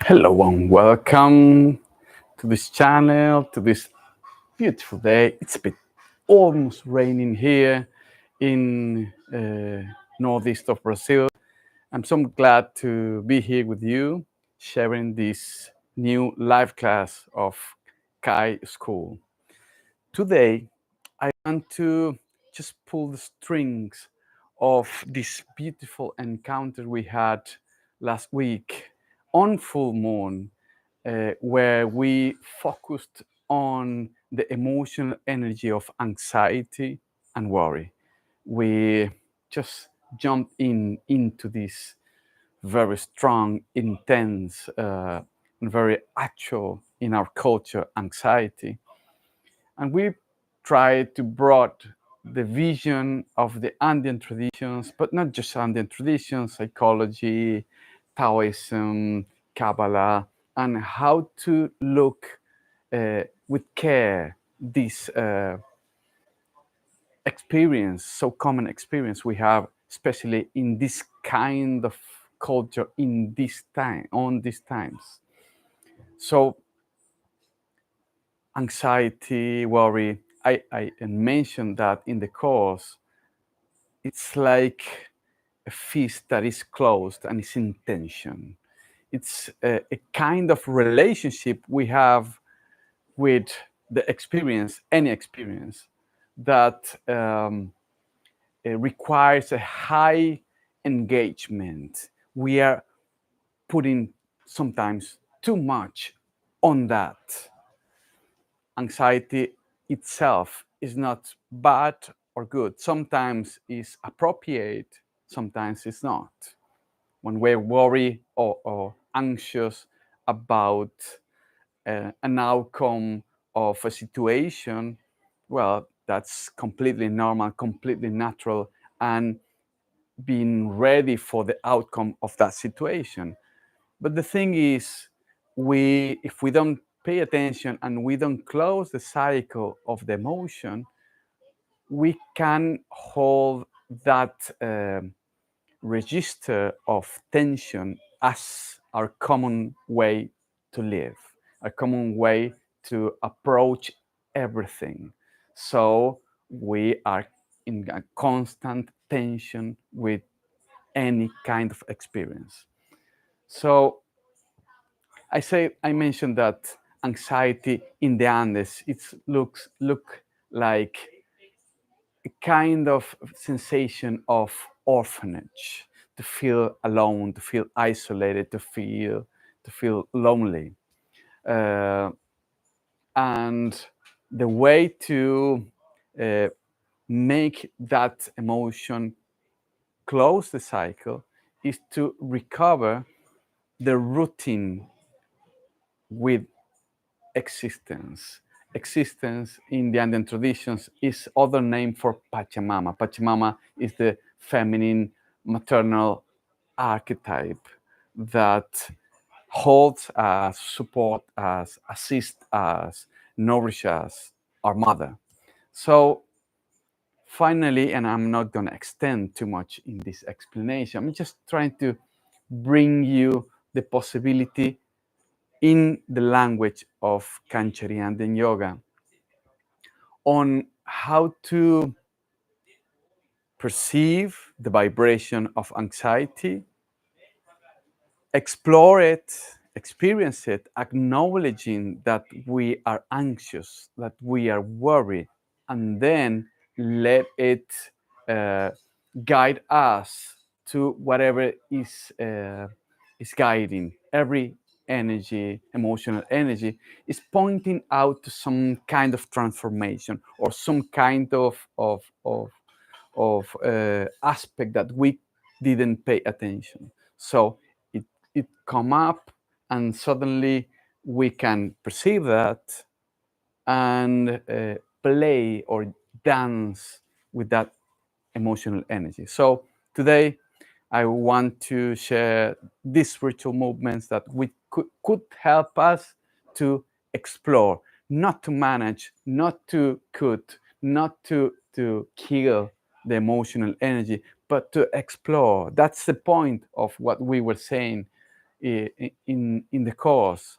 Hello and welcome to this channel, to this beautiful day. It's a bit almost raining here in northeast of Brazil. I'm so glad to be here with you, sharing this new live class of Kai School. Today, I want to just pull the strings of this beautiful encounter we had last week on full moon, where we focused on the emotional energy of anxiety and worry. We just jumped into this very strong, intense, and very actual in our culture anxiety, and we try to broad the vision of the Andean traditions, but not just Andean traditions, psychology, Taoism, Kabbalah, and how to look with care this experience, so common experience we have, especially in this kind of culture in this time, on these times. So anxiety, worry, I mentioned that in the course, it's like a feast that is closed and is in tension. It's a kind of relationship we have with the experience, any experience, that requires a high engagement. We are putting sometimes too much on that. Anxiety itself is not bad or good. Sometimes it's appropriate, sometimes it's not. When we're worried or anxious about an outcome of a situation, well, that's completely normal, completely natural, and being ready for the outcome of that situation. But the thing is, if we don't pay attention and we don't close the cycle of the emotion, we can hold that register of tension as our common way to live, a common way to approach everything. So we are in a constant tension with any kind of experience. So I mentioned that anxiety in the Andes, it look like a kind of sensation of orphanage, to feel alone, to feel isolated, to feel lonely. Uh, and the way to uh, make that emotion close the cycle is to recover the routine with existence. Existence in the Andean traditions is other name for Pachamama. Pachamama is the feminine maternal archetype that holds us, support us, assist us, nourish us, our mother. So finally, and I'm not going to extend too much in this explanation, I'm just trying to bring you the possibility in the language of Kanchari and in yoga on how to perceive the vibration of anxiety, explore it, experience it, acknowledging that we are anxious, that we are worried, and then let it uh, guide us to whatever is guiding. Every energy, emotional energy, is pointing out to some kind of transformation or some kind of aspect that we didn't pay attention. So it come up, and suddenly we can perceive that and play or dance with that emotional energy. So today I want to share these ritual movements that we could help us to explore, not to manage, not to cut, not to kill the emotional energy, but to explore. That's the point of what we were saying in the cause.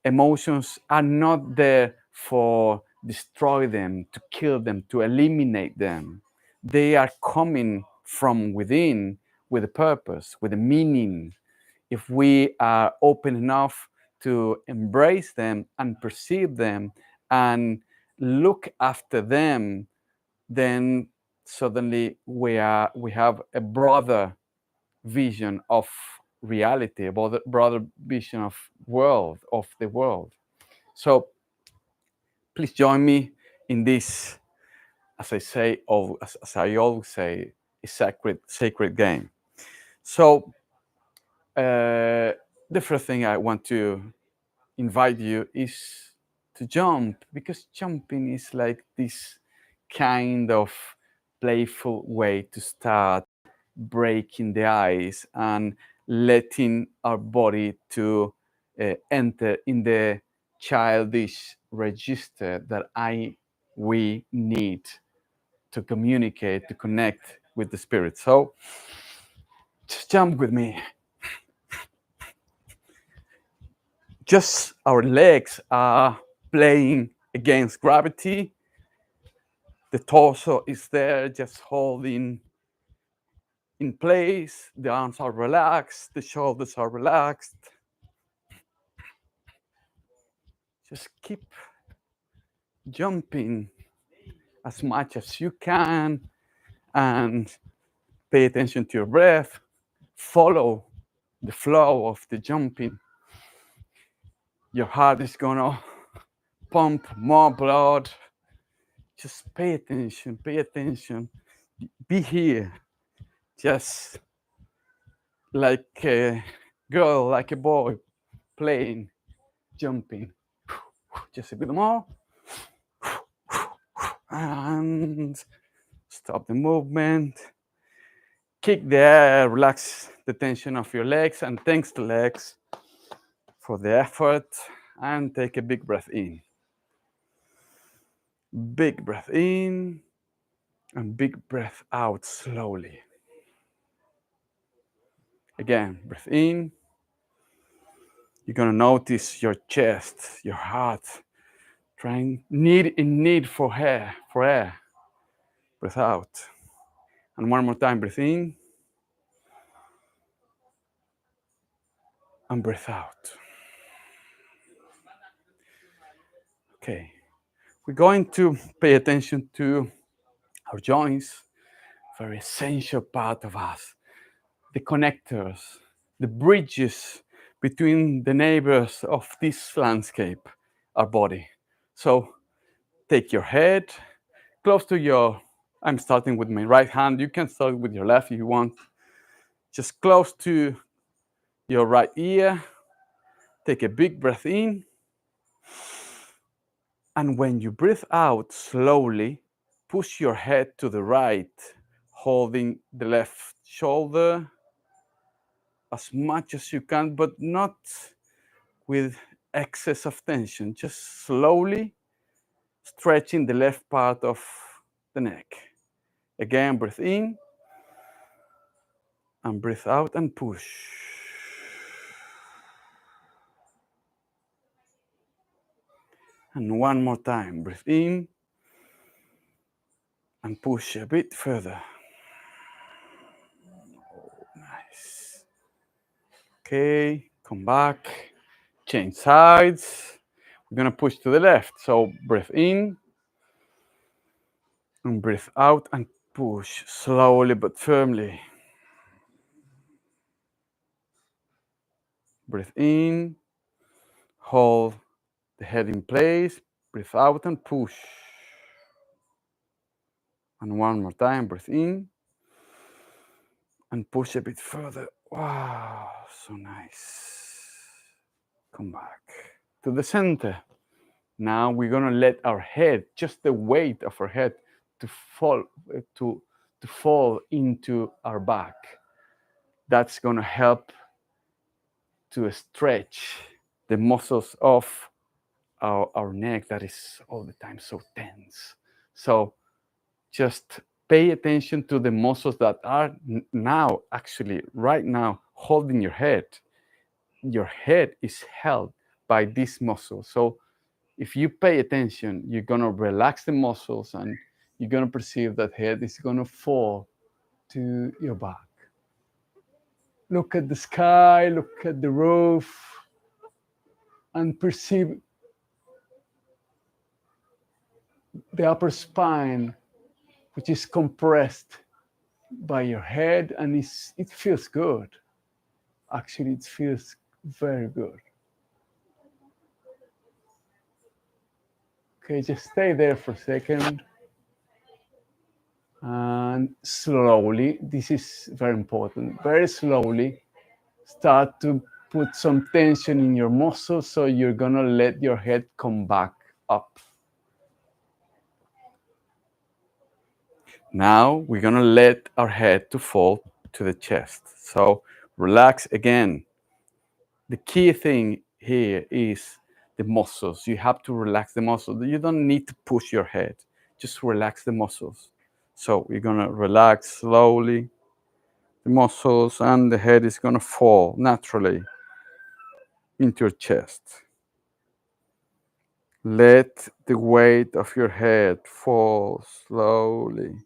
Emotions are not there for destroy them, to kill them, to eliminate them. They are coming from within with a purpose, with a meaning. If we are open enough to embrace them and perceive them and look after them, then suddenly we have a broader vision of reality, a broader vision of the world. So please join me in this, as I say, as I always say, a sacred game. So the first thing I want to invite you is to jump, because jumping is like this kind of playful way to start breaking the ice and letting our body to enter in the childish register that we need to communicate, to connect with the spirit. So just jump with me. Just our legs are playing against gravity. The torso is there just holding in place. The arms are relaxed. The shoulders are relaxed. Just keep jumping as much as you can and pay attention to your breath. Follow the flow of the jumping. Your heart is gonna pump more blood. Just pay attention, pay attention. Be here. Just like a girl, like a boy, playing, jumping. Just a bit more. And stop the movement. Kick the air, relax the tension of your legs, and thanks the legs for the effort. And take a big breath in. Big breath in and big breath out slowly. Again, breath in. You're gonna notice your chest, your heart, in need for air. Breath out. And one more time, breath in. And breath out. Okay. We're going to pay attention to our joints, very essential part of us. The connectors, the bridges between the neighbors of this landscape, our body. So take your head close to I'm starting with my right hand. You can start with your left if you want. Just close to your right ear. Take a big breath in. And when you breathe out slowly, push your head to the right, holding the left shoulder as much as you can, but not with excess of tension. Just slowly stretching the left part of the neck. Again, breathe in and breathe out and push. And one more time, breathe in and push a bit further. Oh, nice. Okay, come back, change sides. We're gonna push to the left. So breathe in and breathe out and push slowly but firmly. Breathe in, hold the head in place, breathe out and push. And one more time, breathe in and push a bit further. Wow, so nice. Come back to the center. Now we're gonna let our head, just the weight of our head, to fall into our back. That's gonna help to stretch the muscles of our neck that is all the time so tense. So just pay attention to the muscles that are now, actually, right now, holding your head. your head is held by this muscle. So if you pay attention, you're gonna relax the muscles and you're gonna perceive that head is gonna fall to your back. Look at the sky, look at the roof, and perceive the upper spine, which is compressed by your head, and it feels good. Actually, it feels very good. Okay, just stay there for a second. And slowly, this is very important, very slowly, start to put some tension in your muscles, so you're gonna let your head come back up. Now we're gonna let our head to fall to the chest. So relax again. The key thing here is the muscles. You have to relax the muscles. You don't need to push your head. Just relax the muscles. So we're gonna relax slowly the muscles, and the head is gonna fall naturally into your chest. Let the weight of your head fall slowly,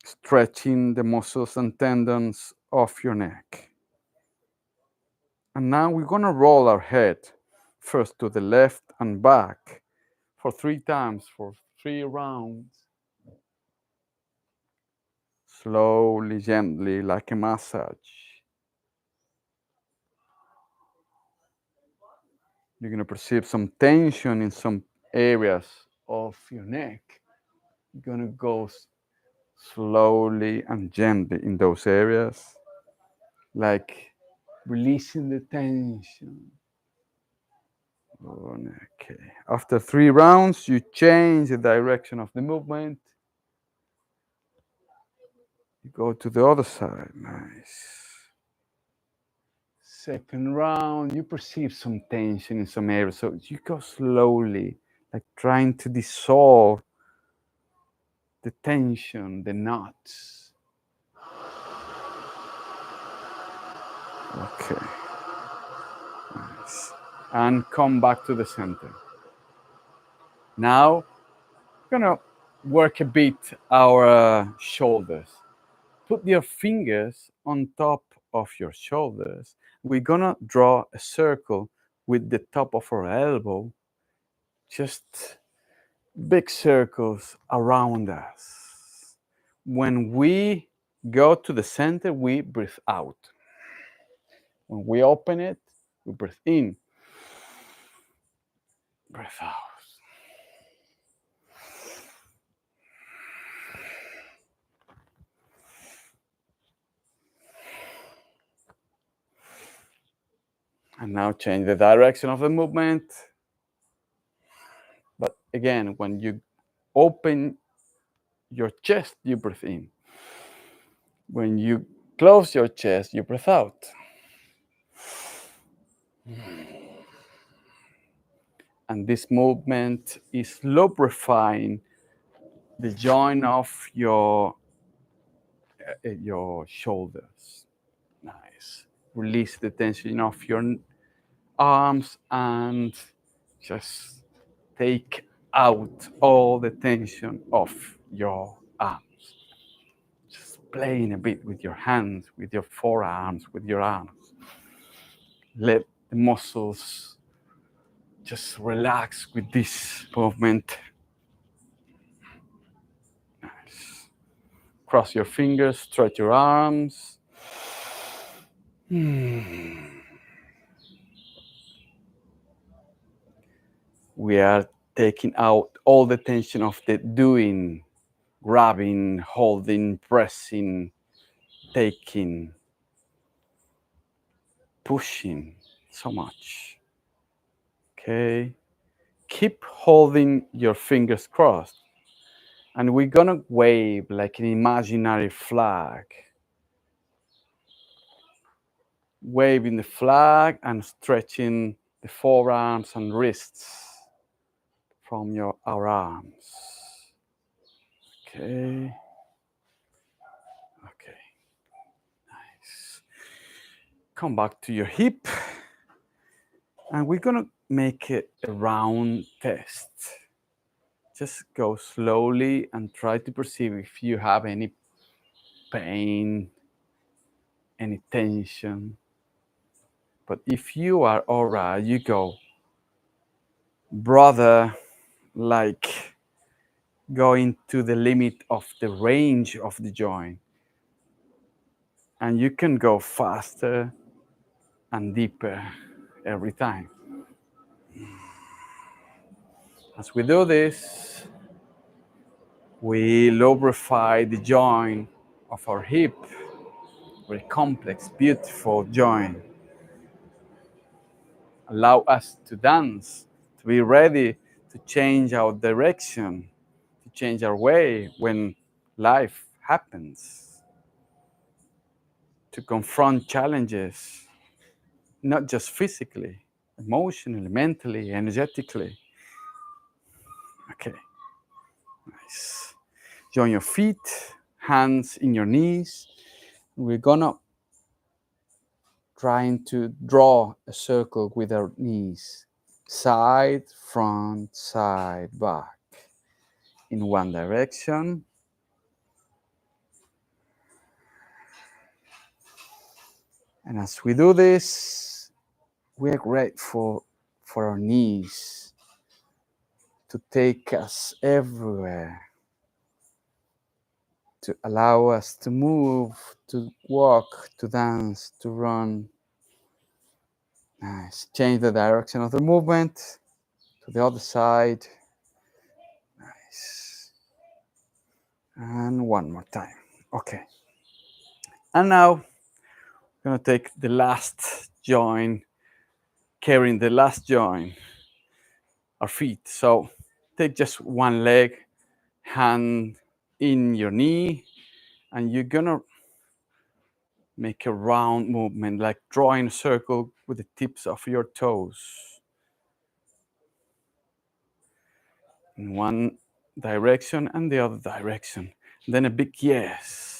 stretching the muscles and tendons of your neck. And now we're gonna roll our head first to the left and back for 3 times, for 3 rounds. Slowly, gently, like a massage. You're gonna perceive some tension in some areas of your neck. You're gonna go slowly and gently in those areas, like releasing the tension. Okay. After 3 rounds, you change the direction of the movement. You go to the other side. Nice. Second round, you perceive some tension in some areas, so you go slowly, like trying to dissolve the tension, the knots. Okay. Nice. And come back to the center. Now, we're gonna work a bit our shoulders. Put your fingers on top of your shoulders. We're gonna draw a circle with the top of our elbow, just big circles around us. When we go to the center, we breathe out. When we open it, we breathe in, breathe out. And now change the direction of the movement. But again, when you open your chest, you breathe in. When you close your chest, you breathe out. And this movement is lubrifying the joint of your shoulders. Nice. Release the tension of your arms and just take out all the tension of your arms. Just playing a bit with your hands, with your forearms, with your arms. Let the muscles just relax with this movement. Nice. Cross your fingers, stretch your arms. We are taking out all the tension of the doing, grabbing, holding, pressing, taking, pushing so much. Okay. Keep holding your fingers crossed. And we're gonna wave like an imaginary flag. Waving the flag and stretching the forearms and wrists from our arms. Okay. Okay. Nice. Come back to your hip. And we're gonna make it a round test. Just go slowly and try to perceive if you have any pain, any tension. But if you are all right, you go, brother, like going to the limit of the range of the joint. And you can go faster and deeper every time. As we do this, we lubrify the joint of our hip, very complex, beautiful joint. Allow us to dance, to be ready to change our direction, to change our way when life happens, to confront challenges, not just physically, emotionally, mentally, energetically. Okay, nice. Join your feet, hands in your knees. We're gonna trying to draw a circle with our knees, side, front, side, back, in one direction. And as we do this, we are grateful for our knees to take us everywhere, to allow us to move, to walk, to dance, to run. Nice. Change the direction of the movement to the other side. Nice. And one more time. Okay. And now I'm going to take the last joint, carrying the last joint, our feet. So take just one leg, hand in your knee, and you're going to make a round movement, like drawing a circle with the tips of your toes. In one direction and the other direction. And then a big yes.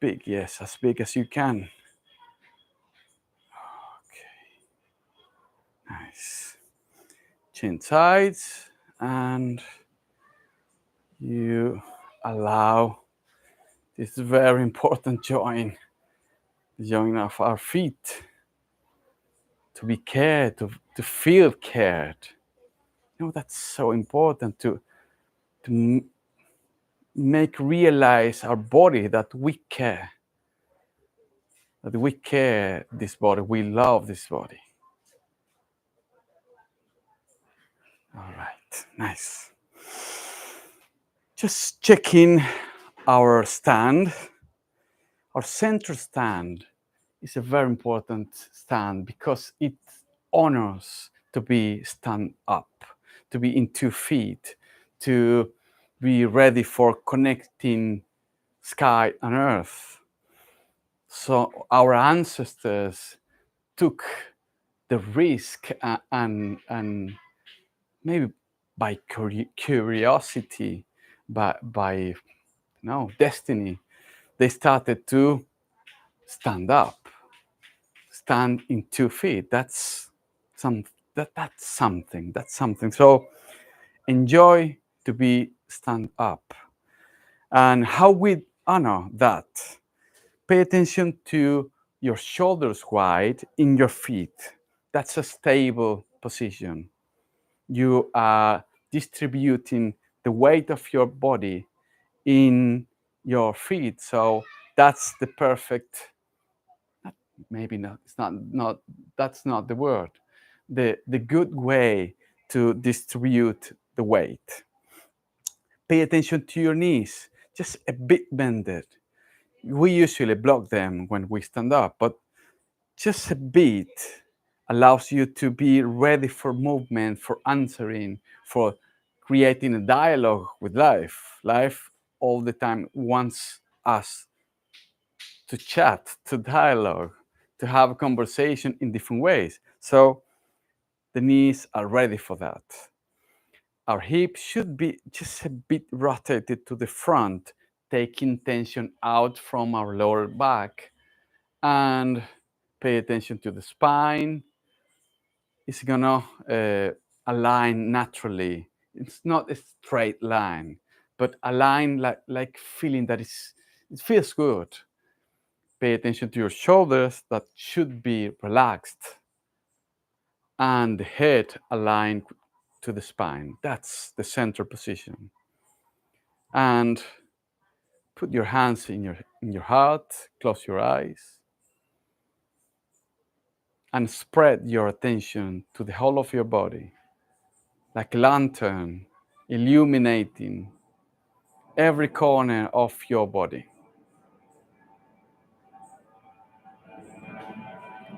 Big yes, as big as you can. Okay. Nice. Chin sides, and you allow this very important joint, the joint of our feet, to be cared, to feel cared. You know, that's so important to make realize our body that we care. That we care this body, we love this body. All right, nice. Just checking our stand. Our center stand is a very important stand because it honors to be stand up, to be in 2 feet, to be ready for connecting sky and earth. So our ancestors took the risk and maybe by curiosity, by destiny, they started to stand up, stand in 2 feet. That's something. That's something. So enjoy to be stand up. And how we honor that? Pay attention to your shoulders wide in your feet. That's a stable position. You are distributing the weight of your body in your feet. So that's the perfect, maybe not, it's not that's not the word. The good way to distribute the weight. Pay attention to your knees, just a bit bended. We usually block them when we stand up, but just a bit allows you to be ready for movement, for answering, for creating a dialogue with life. Life all the time wants us to chat, to dialogue, to have a conversation in different ways. So the knees are ready for that. Our hips should be just a bit rotated to the front, taking tension out from our lower back and Pay attention to the spine. It's gonna align naturally. It's not a straight line, but a line like feeling that it feels good. Pay attention to your shoulders that should be relaxed, and the head aligned to the spine. That's the center position. And put your hands in your heart, close your eyes, and spread your attention to the whole of your body, like a lantern, illuminating every corner of your body,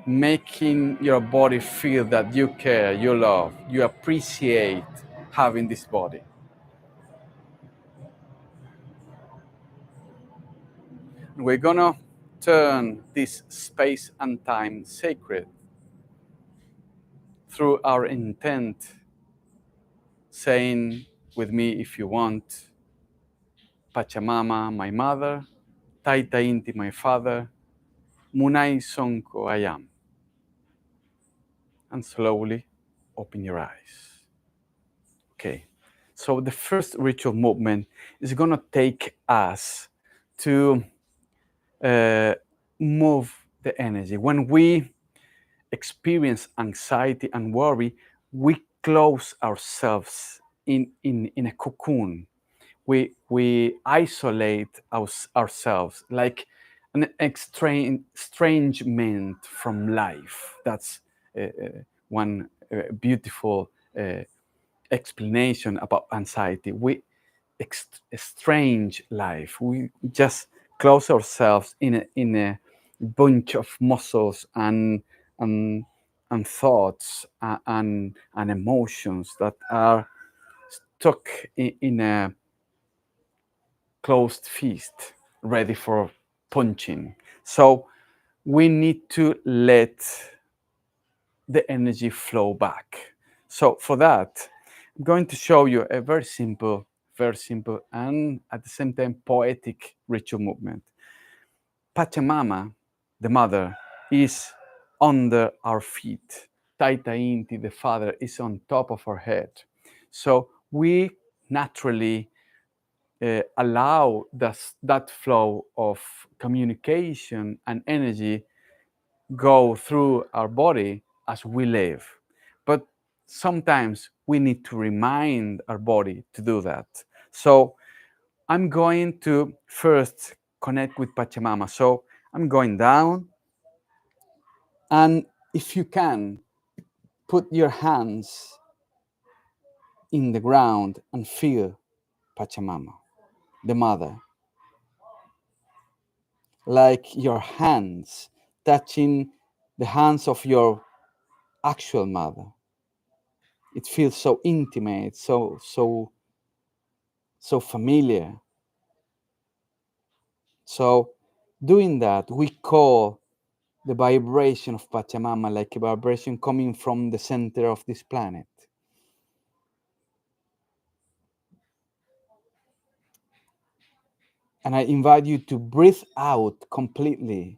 making your body feel that you care, you love, you appreciate having this body. We're gonna turn this space and time sacred through our intent, saying with me if you want, Pachamama, my mother, Taita Inti, my father, Munai Sonko, I am. And slowly open your eyes. Okay, so the first ritual movement is gonna take us to move the energy. When we experience anxiety and worry, we close ourselves in a cocoon. We isolate ourselves like an estrangement from life. That's one beautiful explanation about anxiety. We estrange life. We just close ourselves in a bunch of muscles and, and thoughts and emotions that are stuck in a closed fist, ready for punching. So we need to let the energy flow back. So for that, I'm going to show you a very simple and at the same time poetic ritual movement. Pachamama, the mother, is under our feet. Taita Inti, the father, is on top of our head. So we naturally allow that flow of communication and energy go through our body as we live. But sometimes we need to remind our body to do that. So I'm going to first connect with Pachamama. So I'm going down, and if you can, put your hands in the ground and feel Pachamama, the mother, like your hands touching the hands of your actual mother. It feels so intimate, so familiar. So doing that, we call the vibration of Pachamama like a vibration coming from the center of this planet. And I invite you to breathe out completely.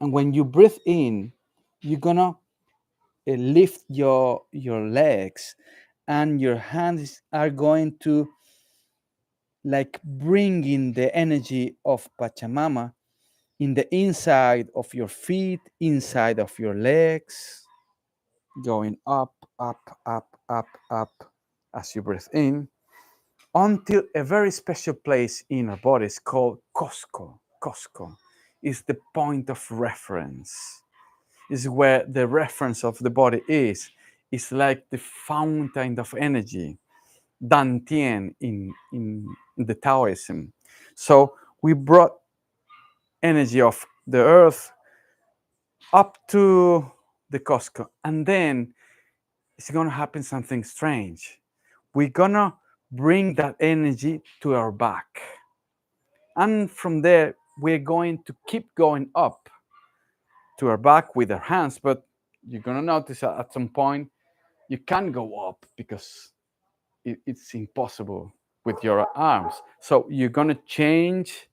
And when you breathe in, you're gonna lift your legs, and your hands are going to like bring in the energy of Pachamama in the inside of your feet, inside of your legs, going up, up, up, up, up as you breathe in, until a very special place in our bodies called Cosco. Cosco is the point of reference, is where the reference of the body is. It's like the fountain of energy, Dantian in the Taoism. So we brought energy of the earth up to the Costco, and then it's gonna happen something strange. We're gonna bring that energy to our back, and from there we're going to keep going up to our back with our hands. But you're gonna notice that at some point you can't go up because it's impossible with your arms. So you're gonna change,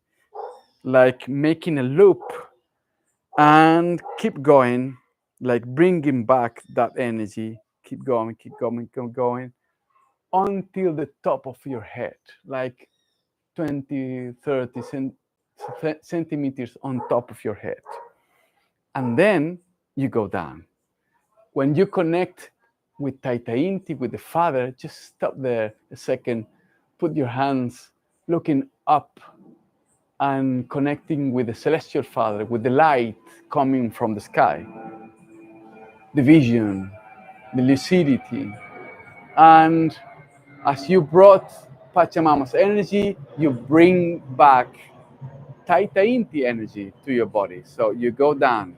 like making a loop, And keep going, like bringing back that energy. Keep going, keep going, keep going until the top of your head, like 20, 30 centimeters on top of your head. And then you go down. When you connect with Taita Inti, with the Father, just stop there a second, put your hands looking up and connecting with the Celestial Father, with the light coming from the sky, the vision, the lucidity. And as you brought Pachamama's energy, you bring back Taita Inti energy to your body. So you go down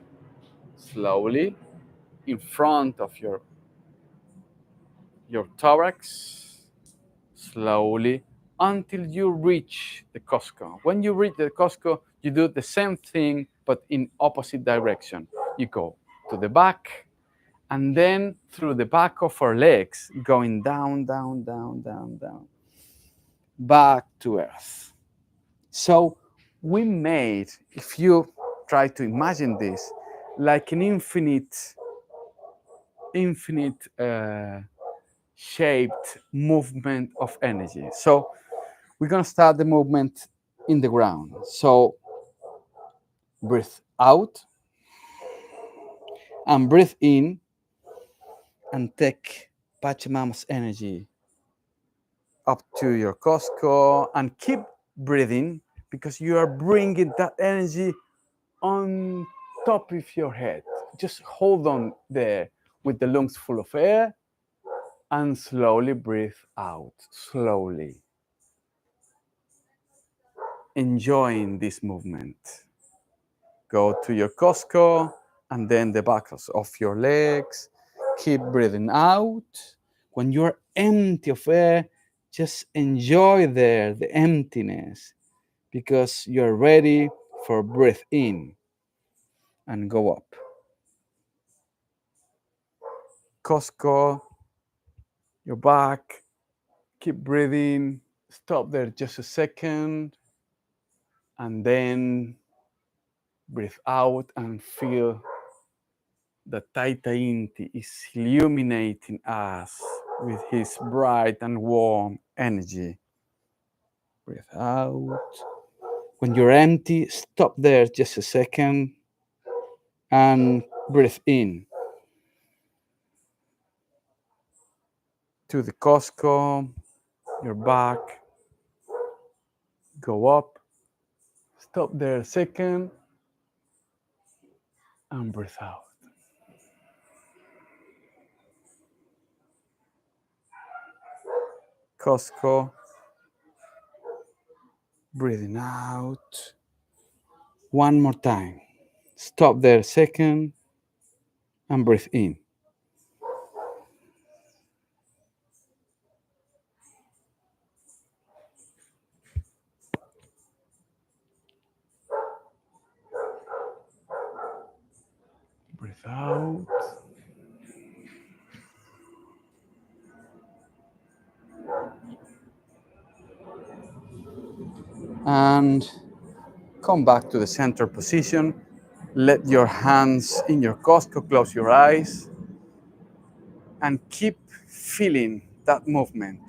slowly in front of your thorax, slowly until you reach the Costco. When you reach the Costco, you do the same thing but in opposite direction. You go to the back and then through the back of our legs, going down, down, down, down, down, back to earth. So we made, if you try to imagine this, like an infinite shaped movement of energy. So we're gonna start the movement in the ground. So breathe out and breathe in and take Pachamama's energy up to your Costco and keep breathing because you are bringing that energy on top of your head. Just hold on there with the lungs full of air and slowly breathe out, slowly. Enjoying this movement. Go to your Costco and then the backs of your legs. Keep breathing out. When you're empty of air, just enjoy there the emptiness because you're ready for breath in and go up. Costco, your back, keep breathing. Stop there just a second and then breathe out and feel that Taita Inti is illuminating us with his bright and warm energy. Breathe out. When you're empty, stop there just a second and breathe in. To the Costco, your back, go up, stop there a second and breathe out. Costco, breathing out. One more time. Stop there a second and breathe in. Breathe out. And come back to the center position. Let your hands in your Costco, close your eyes, and keep feeling that movement.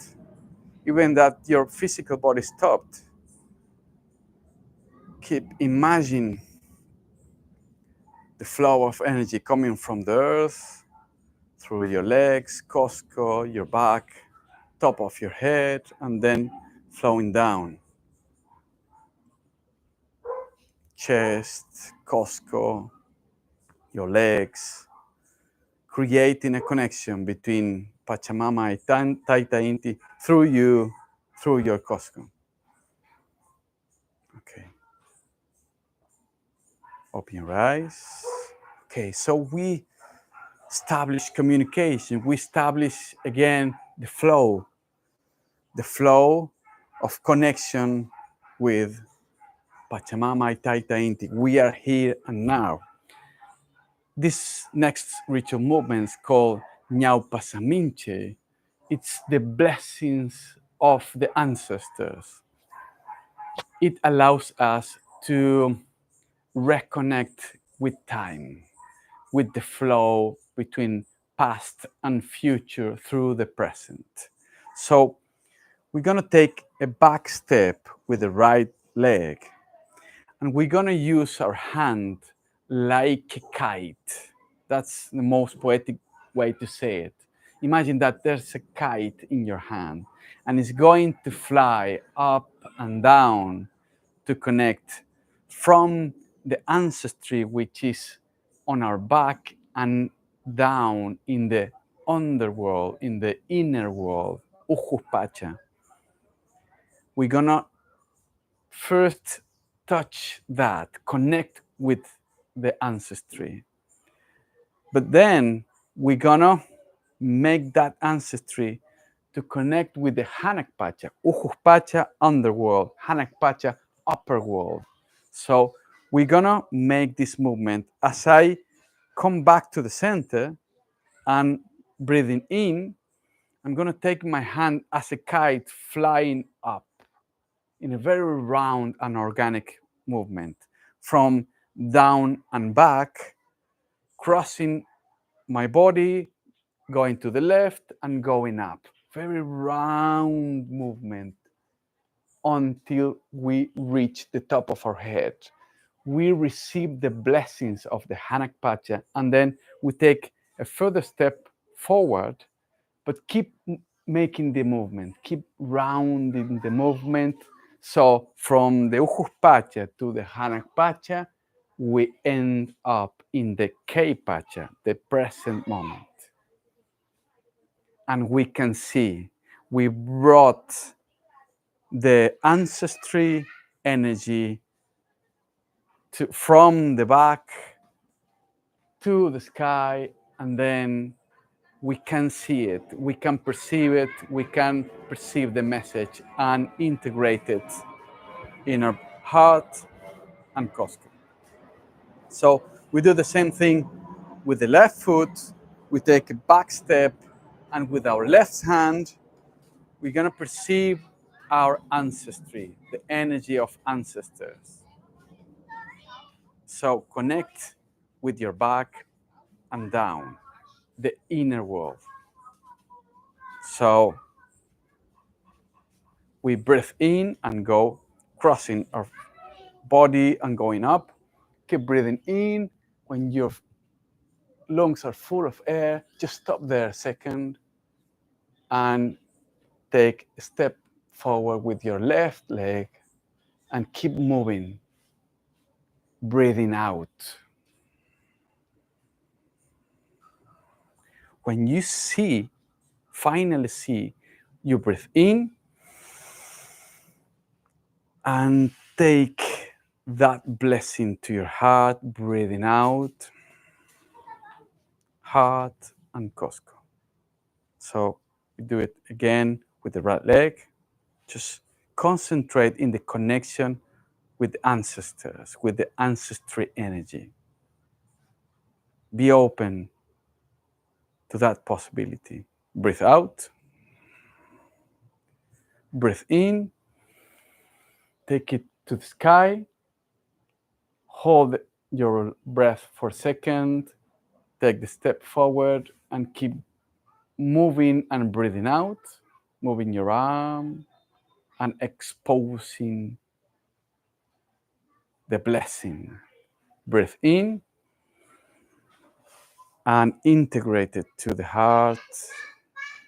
Even that your physical body stopped, keep imagining the flow of energy coming from the earth, through your legs, Costco, your back, top of your head, and then flowing down. Chest, Costco, your legs, creating a connection between Pachamama and Taita Inti through you, through your Costco. Okay. Open your eyes. Okay, so we establish communication. We establish again the flow of connection with Pachamama and Taita Inti. We are here and now. This next ritual movement is called Nyau Pasaminche. It's the blessings of the ancestors. It allows us to reconnect with time, with the flow between past and future through the present. So we're gonna take a back step with the right leg, and we're gonna use our hand like a kite. That's the most poetic way to say it. Imagine that there's a kite in your hand, and it's going to fly up and down to connect from the ancestry which is on our back and down in the underworld, in the inner world, Pacha. We're gonna first touch that, connect with the ancestry. But then we're gonna make that ancestry to connect with the Hanak Pacha, Pacha underworld, Hanak Pacha upper world. So we're gonna make this movement as I come back to the center and breathing in. I'm gonna take my hand as a kite flying up in a very round and organic movement from down and back, crossing my body, going to the left and going up. Very round movement until we reach the top of our head. We receive the blessings of the Hanak Pacha, and then we take a further step forward, but keep making the movement, keep rounding the movement. So from the Pacha to the Hanak Pacha, we end up in the K Pacha, the present moment. And we can see we brought the ancestry energy from the back to the sky, and then we can see it, we can perceive it, we can perceive the message and integrate it in our heart and cosmos. So we do the same thing with the left foot. We take a back step, and with our left hand, we're gonna perceive our ancestry, the energy of ancestors. So connect with your back and down, the inner world. So we breathe in and go crossing our body and going up. Keep breathing in. When your lungs are full of air, just stop there a second and take a step forward with your left leg and keep moving, breathing out. When you finally see, you breathe in and take that blessing to your heart, breathing out, heart and Costco. So we do it again with the right leg. Just concentrate in the connection with ancestors, with the ancestry energy. Be open to that possibility. Breathe out. Breathe in. Take it to the sky. Hold your breath for a second. Take the step forward and keep moving and breathing out. Moving your arm and exposing the blessing. Breathe in and integrate it to the heart,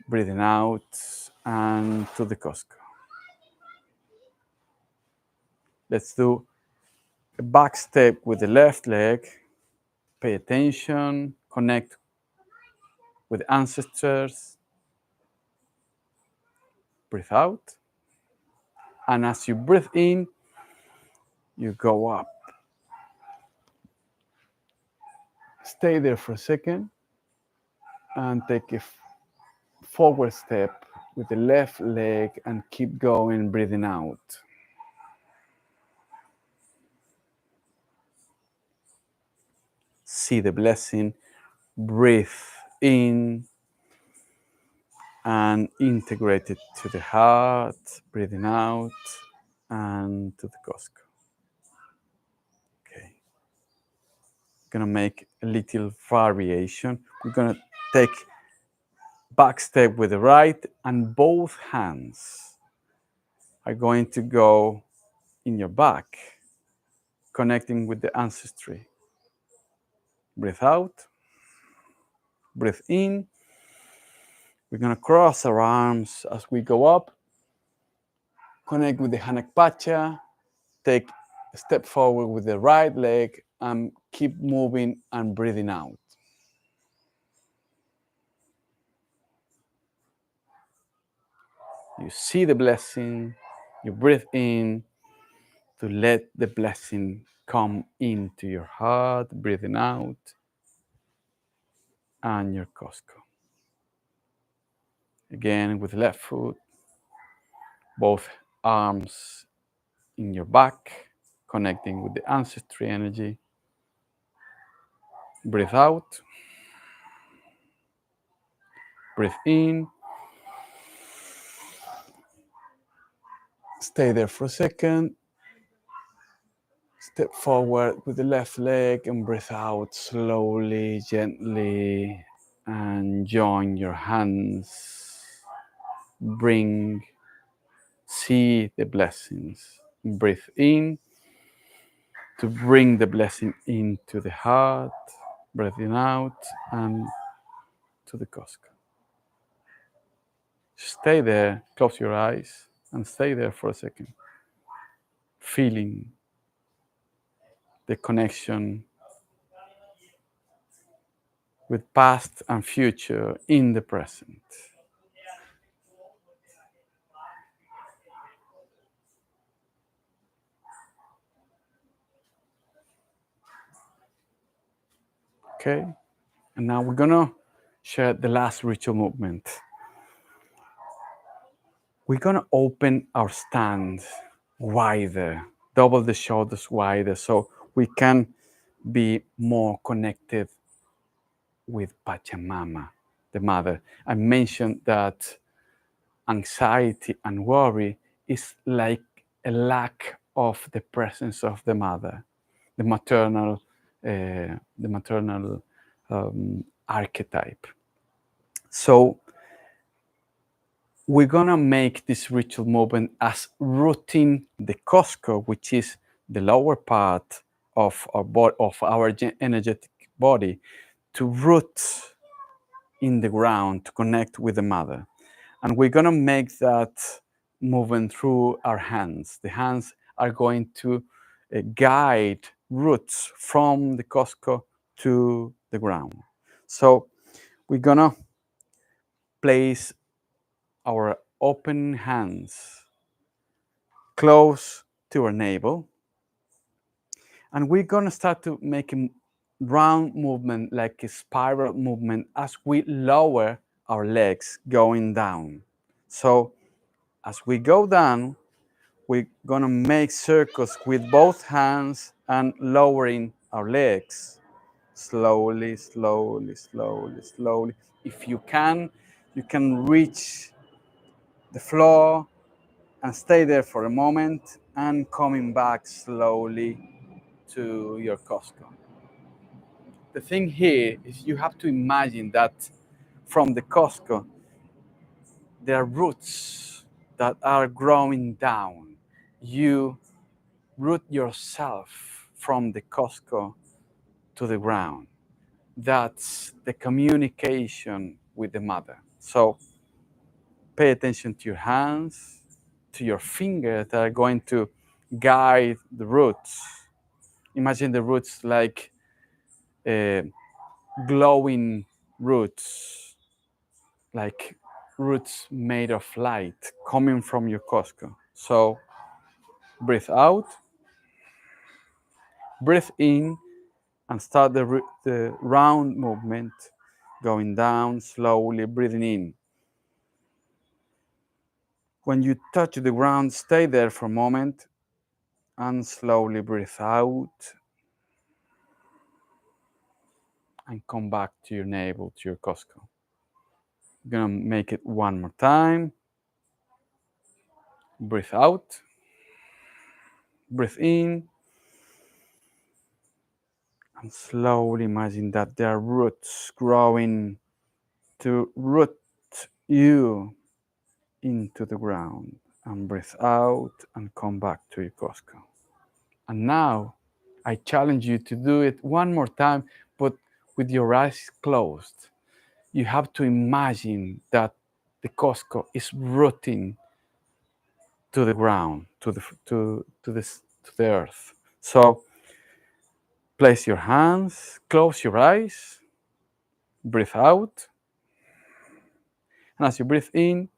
breathing out and to the Costco. Let's do a back step with the left leg. Pay attention, connect with ancestors. Breathe out. And as you breathe in, you go up. Stay there for a second and take a forward step with the left leg and keep going, breathing out. See the blessing, breathe in and integrate it to the heart, breathing out and to the Costco. Okay. gonna make a little variation. We're gonna take back step with the right, and both hands are going to go in your back, connecting with the ancestry. Breathe out, breathe in. We're gonna cross our arms as we go up, connect with the Hanak Pacha, take a step forward with the right leg, and keep moving and breathing out. You see the blessing, you breathe in to let the blessing come into your heart, breathing out, and your Costco. Again, with left foot, both arms in your back, connecting with the ancestry energy. Breathe out, breathe in. Stay there for a second. Step forward with the left leg and breathe out slowly, gently, and join your hands. See the blessings. Breathe in to bring the blessing into the heart. Breathing out and to the Costco. Stay there, close your eyes, and stay there for a second. Feeling the connection with past and future in the present. Okay, and now we're gonna share the last ritual movement. We're gonna open our stand wider, double the shoulders wider, so we can be more connected with Pachamama, the mother. I mentioned that anxiety and worry is like a lack of the presence of the mother, the maternal archetype. So we're gonna make this ritual movement as rooting the Costco, which is the lower part of our body, of our energetic body, to root in the ground to connect with the mother. And we're gonna make that movement through our hands. The hands are going to guide roots from the Costco to the ground. So we're gonna place our open hands close to our navel, and we're gonna start to make a round movement, like a spiral movement, as we lower our legs going down. So as we go down, we're gonna make circles with both hands and lowering our legs. Slowly, slowly, slowly, slowly. If you can reach the floor and stay there for a moment and coming back slowly to your Costco. The thing here is you have to imagine that from the Costco, there are roots that are growing down. You root yourself from the Costco to the ground. That's the communication with the mother. So pay attention to your hands, to your fingers that are going to guide the roots. Imagine the roots like glowing roots, like roots made of light coming from your Costco. So breathe out, breathe in, and start the round movement, going down slowly, breathing in. When you touch the ground, stay there for a moment and slowly breathe out and come back to your navel, to your Costco. I'm gonna make it one more time. Breathe out, breathe in, And slowly imagine that there are roots growing to root you into the ground. And breathe out and come back to your Costco. And now I challenge you to do it one more time, but with your eyes closed. You have to imagine that the Costco is rooting to the ground, to the earth. So place your hands, close your eyes, breathe out. And as you breathe in,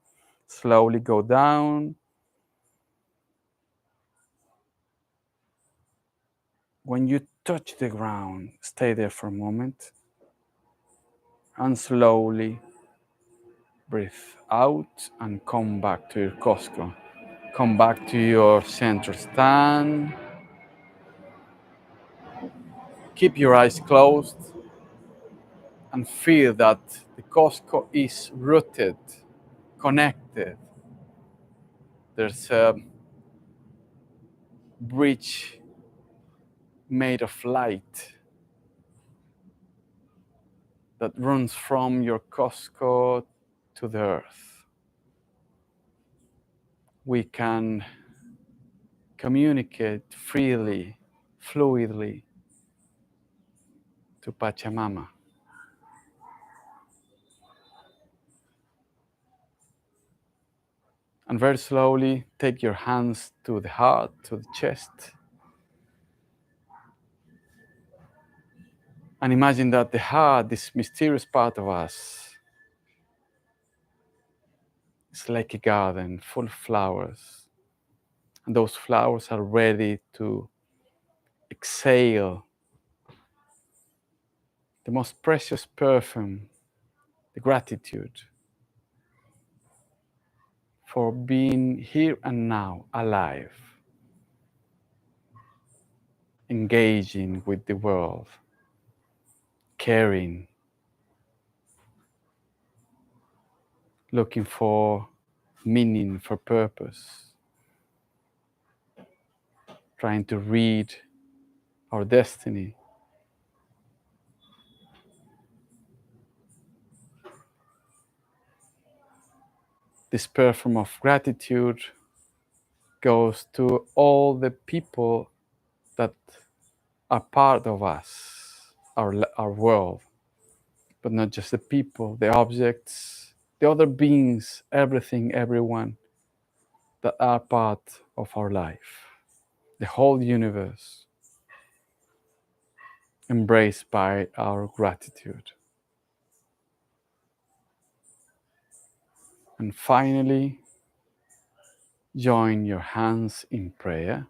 slowly go down. When you touch the ground, stay there for a moment and slowly breathe out and come back to your Costco. Come back to your center stand. Keep your eyes closed and feel that the Costco is rooted, connected. There's a bridge made of light that runs from your Costco to the earth. We can communicate freely, fluidly to Pachamama. And very slowly take your hands to the heart, to the chest. And imagine that the heart, this mysterious part of us, is like a garden full of flowers. And those flowers are ready to exhale the most precious perfume, the gratitude for being here and now, alive, engaging with the world, caring, looking for meaning, for purpose, trying to read our destiny. This perfume of gratitude goes to all the people that are part of us, our world, but not just the people, the objects, the other beings, everything, everyone that are part of our life, the whole universe, embraced by our gratitude. And finally, join your hands in prayer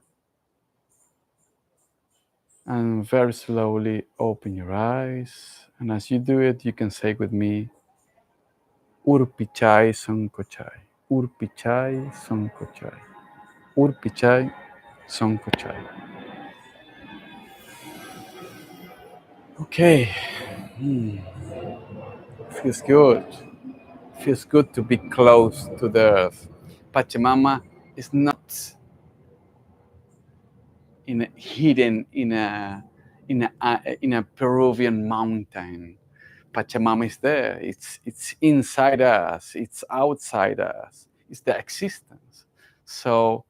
and very slowly open your eyes. And as you do it, you can say with me, Urpichai Sonkochai, Urpichai Sonkochai, Urpichai Sonkochai. Okay, feels good. Feels good to be close to the earth. Pachamama is not hidden in a Peruvian mountain. Pachamama is there. It's inside us. It's outside us. It's the existence. So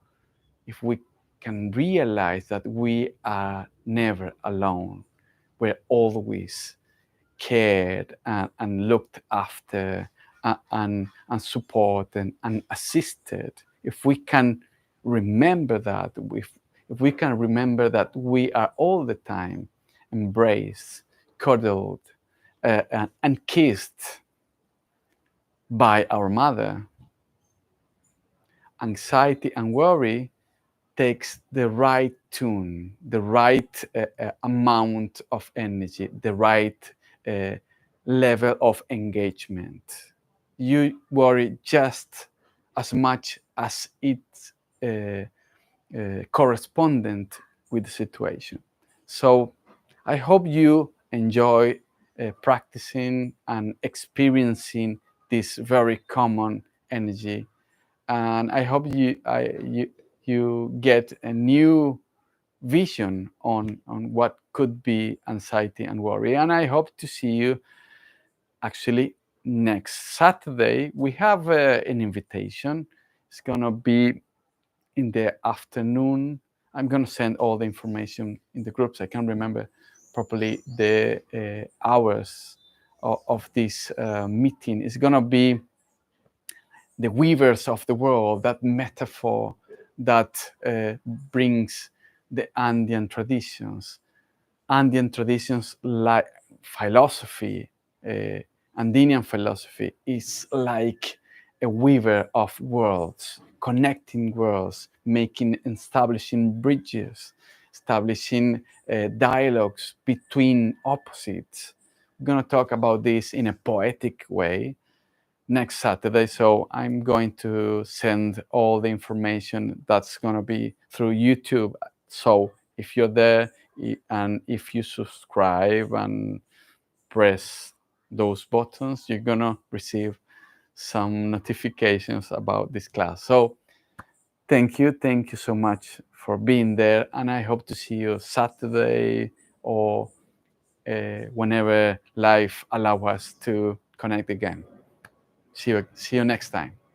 if we can realize that we are never alone, we're always cared and looked after and supported and assisted. If we can remember that, if we can remember that we are all the time embraced, cuddled, and kissed by our mother, anxiety and worry takes the right tune, the right amount of energy, the right level of engagement. You worry just as much as it's correspondent with the situation. So I hope you enjoy practicing and experiencing this very common energy, and I hope you get a new vision on what could be anxiety and worry. And I hope to see you actually next Saturday. We have an invitation. It's gonna be in the afternoon. I'm gonna send all the information in the groups. I can't remember properly the hours of this meeting. It's gonna be the weavers of the world, that metaphor that brings the Andean traditions. Andean traditions like philosophy, Andean philosophy is like a weaver of worlds, connecting worlds, making, establishing bridges, establishing dialogues between opposites. We're going to talk about this in a poetic way next Saturday. So I'm going to send all the information that's going to be through YouTube. So if you're there and if you subscribe and press those buttons, you're going to receive some notifications about this class. So thank you so much for being there, and I hope to see you Saturday or whenever life allows us to connect again. See you next time.